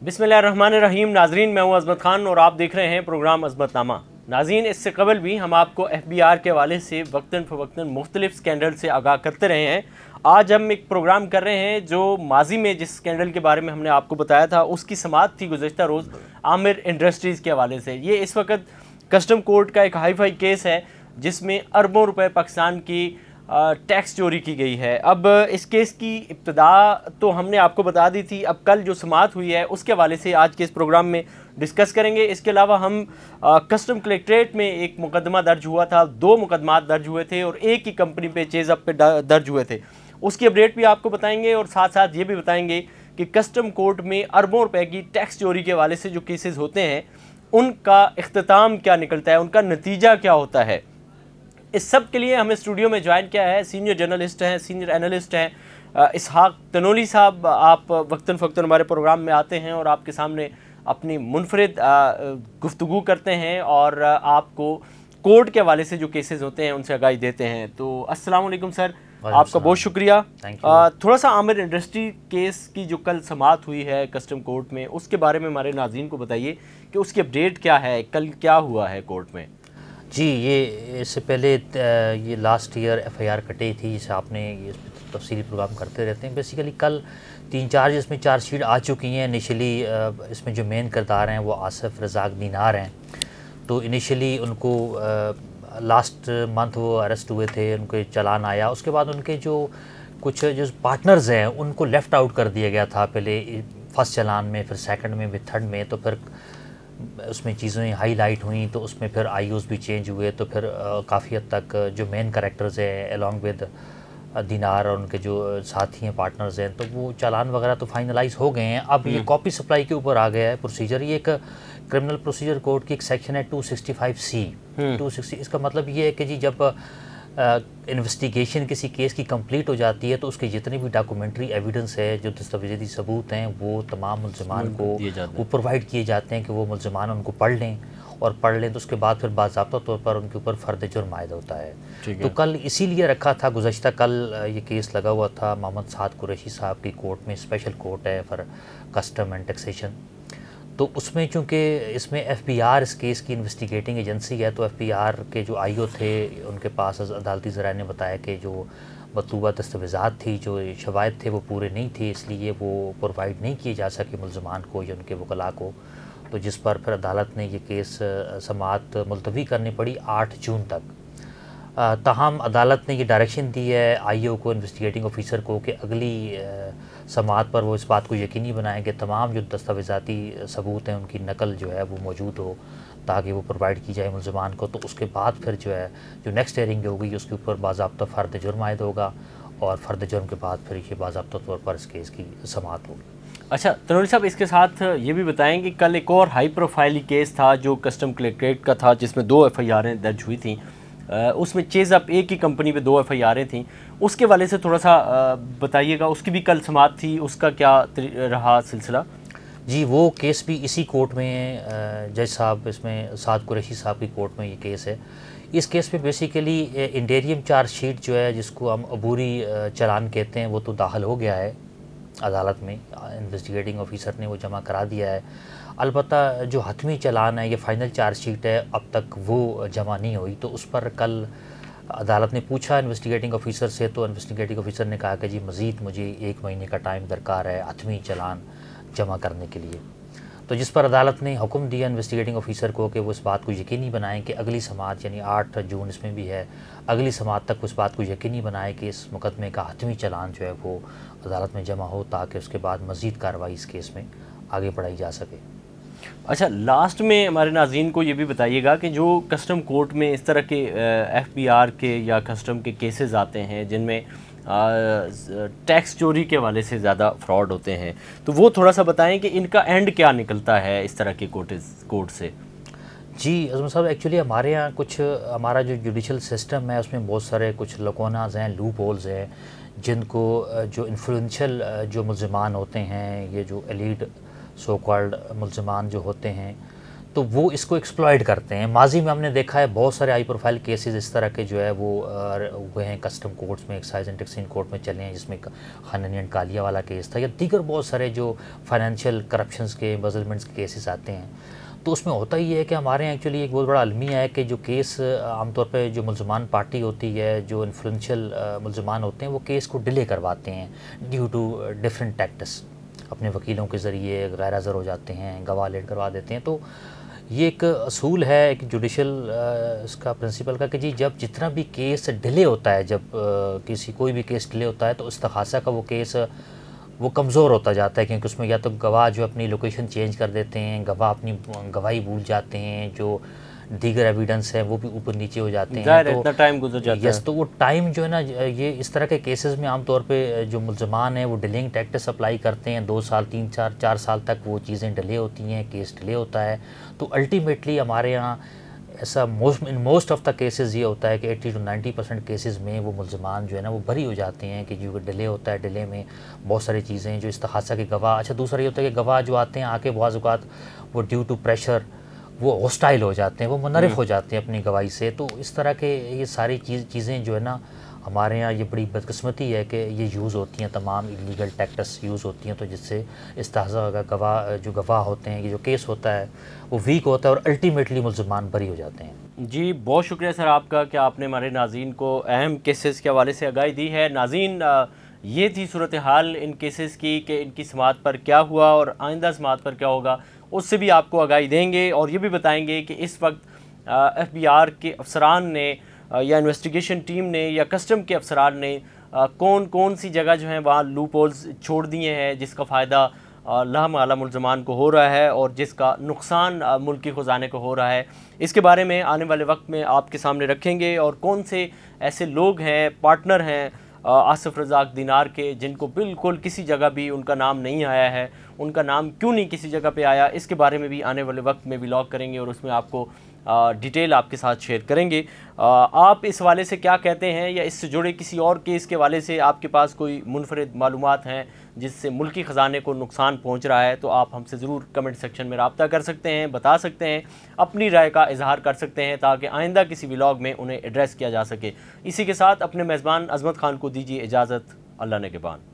बिस्मिल्लाहिर्रहमानिर्रहीम। नाजरीन, मैं हूं अज़मत खान और आप देख रहे हैं प्रोग्राम अज़मतनामा। नाज़रीन, इससे कबल भी हम आपको FBI के हवाले से वक्तन फ़वक्तन मुख्तलिफ स्कैंडल से आगाह करते रहे हैं। आज हम एक प्रोग्राम कर रहे हैं जो माजी में जिस स्कैंडल के बारे में हमने आपको बताया था उसकी समाअत थी गुज़श्ता रोज़ आमिर इंडस्ट्रीज़ के हवाले से। ये इस वक्त कस्टम कोर्ट का एक हाई फाई केस है जिसमें अरबों रुपए पाकिस्तान की टैक्स चोरी की गई है। अब इस केस की इब्तिदा तो हमने आपको बता दी थी, अब कल जो समाअत हुई है उसके हवाले से आज के इस प्रोग्राम में डिस्कस करेंगे। इसके अलावा हम कस्टम कलेक्ट्रेट में एक मुकदमा दर्ज हुआ था, 2 मुकदमात दर्ज हुए थे और एक ही कंपनी पे चेज़ अप पे दर्ज हुए थे, उसकी अपडेट भी आपको बताएंगे और साथ साथ ये भी बताएंगे कि कस्टम कोर्ट में अरबों रुपए की टैक्स चोरी के हवाले से जो केसेस होते हैं उनका इख्तिताम क्या निकलता है, उनका नतीजा क्या होता है। इस सब के लिए हमें स्टूडियो में ज्वाइन किया है, सीनियर जर्नलिस्ट हैं, सीनियर एनालिस्ट हैं इसहाक तनोली साहब। आप वक्तन फ़वक्तन हमारे प्रोग्राम में आते हैं और आपके सामने अपनी मुनफरिद गुफ्तगू करते हैं और आपको कोर्ट के हवाले से जो केसेस होते हैं उनसे आगाही देते हैं। तो अस्सलाम वालेकुम सर, आपका बहुत शुक्रिया। थोड़ा सा आमिर इंडस्ट्री केस की जो कल समाअत हुई है कस्टम कोर्ट में उसके बारे में हमारे नाज़रीन को बताइए कि उसकी अपडेट क्या है, कल क्या हुआ है कोर्ट में। जी, ये इससे पहले ये लास्ट ईयर FIR कटी थी जिसे आपने ये तफसीली प्रोग्राम करते रहते हैं। बेसिकली कल 3-4 जिसमें चार्जशीट आ चुकी हैं। इनिशियली इसमें जो मेन किरदार हैं वो आसिफ रज़ाक दीनार हैं। तो इनिशियली उनको लास्ट मंथ वो अरेस्ट हुए थे, उनके चालान आया। उसके बाद उनके जो कुछ जो पार्टनर्स हैं उनको लेफ़्ट आउट कर दिया गया था, पहले फर्स्ट चालान में, फिर सेकंड में, फिर थर्ड में। तो फिर उसमें चीज़ें हाईलाइट हुई तो उसमें फिर IOs भी चेंज हुए। तो फिर काफ़ी हद तक जो मेन कैरेक्टर्स हैं अलॉन्ग विद दीनार और उनके जो साथी हैं, पार्टनर्स हैं, तो वो चालान वगैरह तो फाइनलाइज हो गए हैं। अब ये कॉपी सप्लाई के ऊपर आ गया है प्रोसीजर। ये एक क्रिमिनल प्रोसीजर कोड की एक सेक्शन है 265C। 260 इसका मतलब ये है कि जी जब इन्वेस्टिगेशन किसी केस की कंप्लीट हो जाती है तो उसके जितने भी डॉक्यूमेंट्री एविडेंस है, जो दस्तावेज़ी सबूत हैं, वो तमाम मुल्ज़िमान को वो प्रोवाइड किए जाते हैं कि वो मुल्ज़िमान उनको पढ़ लें और पढ़ लें तो उसके बाद फिर बाज़ाब्ता तौर पर उनके ऊपर फ़र्द जुर्म आयद होता है। तो कल इसीलिए रखा था, गुज़श्ता कल ये केस लगा हुआ था मोहम्मद साद कुरैशी साहब की कोर्ट में, स्पेशल कोर्ट है फॉर कस्टम एंड टैक्सेशन। तो उसमें चूँकि इसमें FBR इस केस की इन्वेस्टिगेटिंग एजेंसी है, तो FBR के जो IO थे उनके पास अदालती ज़राए ने बताया कि जो मतलूबा दस्तावेज़ात थी, जो शवाहिद थे वो पूरे नहीं थे, इसलिए वो प्रोवाइड नहीं किए जा सके मुल्ज़िमान को या उनके वकला को। तो जिस पर फिर अदालत ने ये केस समाअत मुलतवी करनी पड़ी 8 जून तक। ताहम अदालत ने ये डायरेक्शन दी है IO को, इन्वेस्टिगेटिंग ऑफिसर को, कि अगली समाअत पर वो इस बात को यकीनी बनाएं कि तमाम जो दस्तावेज़ाती सबूत हैं उनकी नकल जो है वो मौजूद हो ताकि वो प्रोवाइड की जाए मुल्ज़िमान को। तो उसके बाद फिर जो है जो नेक्स्ट हेयरिंग होगी उसके ऊपर बाज़ाब्ता फ़र्द जुर्म आयद होगा और फ़र्द जुर्म के बाद फिर ये बाज़ाब्ता तौर पर इस केस की समाअत होगी। अच्छा तनोली साहब, इसके साथ ये भी बताएं कि कल एक और हाई प्रोफाइल केस था जो कस्टम कलेक्ट्रेट का था जिसमें 2 FIR दर्ज हुई थी। उसमें चेज़ अप एक ही कंपनी पे 2 FIR थी, उसके वाले से थोड़ा सा बताइएगा। उसकी भी कल समाअत थी, उसका क्या रहा सिलसिला। जी, वो केस भी इसी कोर्ट में जज साहब, इसमें साद कुरैशी साहब की कोर्ट में ये केस है। इस केस में बेसिकली इंटेरियम चार्जशीट जो है जिसको हम अबूरी चालान कहते हैं वो तो दाखिल हो गया है अदालत में, इन्वेस्टिगेटिंग ऑफिसर ने वो जमा करा दिया है। अलबत्ता जो हतमी चालान है, ये फ़ाइनल चार्जशीट है, अब तक वो जमा नहीं हुई। तो उस पर कल अदालत ने पूछा इन्वेस्टिगेटिंग ऑफिसर से, तो इन्वेस्टिगेटिंग ऑफिसर ने कहा कि जी मज़ीद मुझे 1 महीने का टाइम दरकार है हतमी चालान जमा करने के लिए। तो जिस पर अदालत ने हुक्म दिया इन्वेस्टिगेटिंग ऑफिसर को कि वो इस बात को यकीनी बनाएं कि अगली समाअत यानी 8 जून इसमें भी है, अगली समाअत तक उस बात को यकीनी बनाए कि इस मुकदमे का हतमी चालान जो है वो अदालत में जमा हो ताकि उसके बाद मज़ीद कार्रवाई इस केस में आगे बढ़ाई जा सके। अच्छा, लास्ट में हमारे नाज़रीन को ये भी बताइएगा कि जो कस्टम कोर्ट में इस तरह के FBR के या कस्टम के केसेस आते हैं जिनमें टैक्स चोरी के हवाले से ज़्यादा फ्रॉड होते हैं, तो वो थोड़ा सा बताएं कि इनका एंड क्या निकलता है इस तरह के कोर्ट से। जी अज़मत साहब, एक्चुअली हमारे यहाँ कुछ हमारा जो जुडिशल सिस्टम है उसमें बहुत सारे कुछ लकोनाज हैं, लूप होल्स हैं, जिनको जो इन्फ्लुएंशियल जो मुल्ज़िमान होते हैं, ये जो एलीट सो कॉल्ड मुल्ज़िमान जो होते हैं, تو وہ اس کو ایکسپلائٹ کرتے ہیں. ماضی میں ہم نے دیکھا ہے بہت سارے ہائی پروفائل کیسز اس طرح کے جو ہے وہ ہوئے ہیں کسٹم کورٹس میں, ایکسائز اینڈ ٹیکسین کورٹ میں چلے ہیں, جس میں خاننی اینڈ کالیا والا کیس تھا, یا دیگر بہت سارے جو فائنینشیل کرپشنز کے, ایمبیزلمنٹس کے کیسز آتے ہیں. تو اس میں ہوتا ہی ہے کہ ہمارے یہاں ایکچولی ایک بہت بڑا المیہ ہے کہ جو کیس عام طور پہ جو ملزمان پارٹی ہوتی ہے, جو انفلوئنشیل ملزمان ہوتے ہیں, وہ کیس کو ڈیلے کرواتے ہیں ڈیو ٹو ڈفرینٹ ٹیکٹس. اپنے وکیلوں کے ذریعے غیر حاضر ہو جاتے ہیں, گواہ لیٹ کروا دیتے ہیں. تو یہ ایک اصول ہے ایک جوڈیشل اس کا پرنسپل کا کہ جی جب جتنا بھی کیس ڈیلے ہوتا ہے, جب کوئی بھی کیس ڈیلے ہوتا ہے تو استغاثہ کا وہ کیس وہ کمزور ہوتا جاتا ہے, کیونکہ اس میں یا تو گواہ جو اپنی لوکیشن چینج کر دیتے ہیں, گواہ اپنی گواہی بھول جاتے ہیں, جو دیگر ایویڈنس ہے وہ بھی اوپر نیچے ہو جاتے ہیں. تو اتنا ٹائم گزر جاتا ہے. تو وہ ٹائم جو ہے نا, یہ اس طرح کے کیسز میں عام طور پہ جو ملزمان ہیں وہ ڈیلنگ ٹیکٹس اپلائی کرتے ہیں. 2 سال 4 سال تک وہ چیزیں ڈیلے ہوتی ہیں, کیس ڈیلے ہوتا ہے. تو الٹیمیٹلی ہمارے یہاں ایسا in most of the cases یہ ہوتا ہے کہ 80 to 90% کیسز میں وہ ملزمان جو ہے نا وہ بری ہو جاتے ہیں, کہ جو ڈیلے ہوتا ہے, ڈیلے میں بہت ساری چیزیں جو استغاثہ کے گواہ. اچھا دوسرا یہ ہوتا ہے کہ گواہ جو آتے ہیں, آ کے بعض اوقات وہ ڈیو ٹو پریشر وہ ہوسٹائل ہو جاتے ہیں, وہ منحرف ہو جاتے ہیں اپنی گواہی سے. تو اس طرح کے یہ ساری چیزیں جو ہے نا ہمارے ہاں یہ بڑی بدقسمتی ہے کہ یہ یوز ہوتی ہیں, تمام ایلیگل ٹیکٹس یوز ہوتی ہیں. تو جس سے استغاثہ کا گواہ ہوتے ہیں, یہ جو کیس ہوتا ہے وہ ویک ہوتا ہے اور الٹیمیٹلی ملزمان بری ہو جاتے ہیں. جی بہت شکریہ سر آپ کا کہ آپ نے ہمارے ناظرین کو اہم کیسز کے حوالے سے آگاہی دی ہے. ناظرین یہ تھی صورتحال ان کیسز کی کہ ان کی سماعت پر کیا ہوا اور آئندہ سماعت پر کیا ہوگا, اس سے بھی آپ کو آگاہی دیں گے. اور یہ بھی بتائیں گے کہ اس وقت FBI کے افسران نے یا انویسٹیگیشن ٹیم نے یا کسٹم کے افسران نے کون سی جگہ جو ہیں وہاں لوپ ہولز چھوڑ دیے ہیں, جس کا فائدہ لاہم اعلیٰ ملزمان کو ہو رہا ہے اور جس کا نقصان ملکی خزانے کو ہو رہا ہے. اس کے بارے میں آنے والے وقت میں آپ کے سامنے رکھیں گے. اور کون سے ایسے لوگ ہیں, پارٹنر ہیں آصف رزاق دینار کے, جن کو بالکل کسی جگہ بھی ان کا نام نہیں آیا ہے, ان کا نام کیوں نہیں کسی جگہ پہ آیا, اس کے بارے میں بھی آنے والے وقت میں ولاگ کریں گے اور اس میں آپ کو ڈیٹیل آپ کے ساتھ شیئر کریں گے. آپ اس حوالے سے کیا کہتے ہیں, یا اس سے جڑے کسی اور کیس کے حوالے سے آپ کے پاس کوئی منفرد معلومات ہیں جس سے ملکی خزانے کو نقصان پہنچ رہا ہے, تو آپ ہم سے ضرور کمنٹ سیکشن میں رابطہ کر سکتے ہیں, بتا سکتے ہیں, اپنی رائے کا اظہار کر سکتے ہیں تاکہ آئندہ کسی ولاگ میں انہیں ایڈریس کیا جا سکے. اسی کے ساتھ اپنے میزبان عظمت خان کو دیجیے اجازت. اللہ نگہبان.